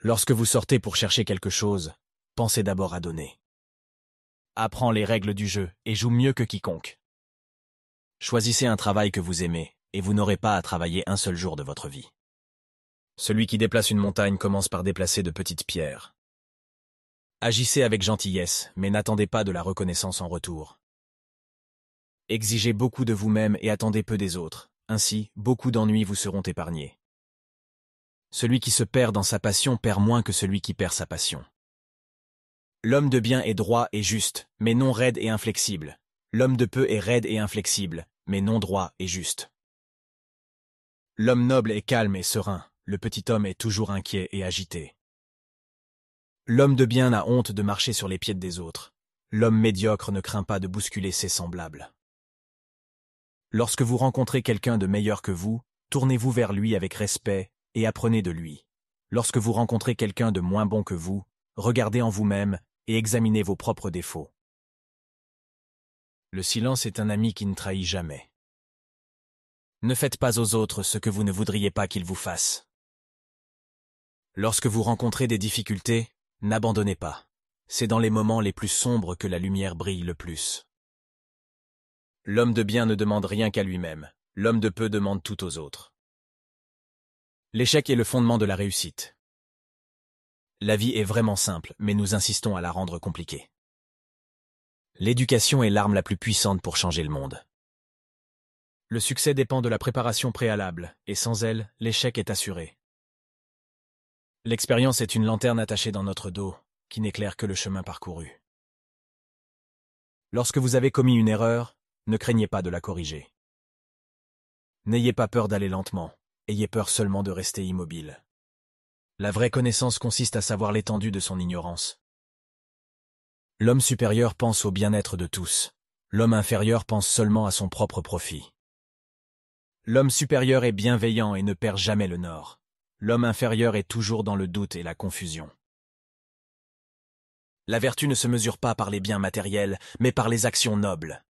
Lorsque vous sortez pour chercher quelque chose, pensez d'abord à donner. Apprends les règles du jeu et joue mieux que quiconque. Choisissez un travail que vous aimez, et vous n'aurez pas à travailler un seul jour de votre vie. Celui qui déplace une montagne commence par déplacer de petites pierres. Agissez avec gentillesse, mais n'attendez pas de la reconnaissance en retour. Exigez beaucoup de vous-même et attendez peu des autres, ainsi, beaucoup d'ennuis vous seront épargnés. Celui qui se perd dans sa passion perd moins que celui qui perd sa passion. L'homme de bien est droit et juste, mais non raide et inflexible. L'homme de peu est raide et inflexible, mais non droit et juste. L'homme noble est calme et serein, le petit homme est toujours inquiet et agité. L'homme de bien a honte de marcher sur les pieds des autres. L'homme médiocre ne craint pas de bousculer ses semblables. Lorsque vous rencontrez quelqu'un de meilleur que vous, tournez-vous vers lui avec respect et apprenez de lui. Lorsque vous rencontrez quelqu'un de moins bon que vous, regardez en vous-même et examinez vos propres défauts. Le silence est un ami qui ne trahit jamais. Ne faites pas aux autres ce que vous ne voudriez pas qu'ils vous fassent. Lorsque vous rencontrez des difficultés, n'abandonnez pas. C'est dans les moments les plus sombres que la lumière brille le plus. L'homme de bien ne demande rien qu'à lui-même. L'homme de peu demande tout aux autres. L'échec est le fondement de la réussite. La vie est vraiment simple, mais nous insistons à la rendre compliquée. L'éducation est l'arme la plus puissante pour changer le monde. Le succès dépend de la préparation préalable, et sans elle, l'échec est assuré. L'expérience est une lanterne attachée dans notre dos, qui n'éclaire que le chemin parcouru. Lorsque vous avez commis une erreur, ne craignez pas de la corriger. N'ayez pas peur d'aller lentement, ayez peur seulement de rester immobile. La vraie connaissance consiste à savoir l'étendue de son ignorance. L'homme supérieur pense au bien-être de tous. L'homme inférieur pense seulement à son propre profit. L'homme supérieur est bienveillant et ne perd jamais le nord. L'homme inférieur est toujours dans le doute et la confusion. La vertu ne se mesure pas par les biens matériels, mais par les actions nobles.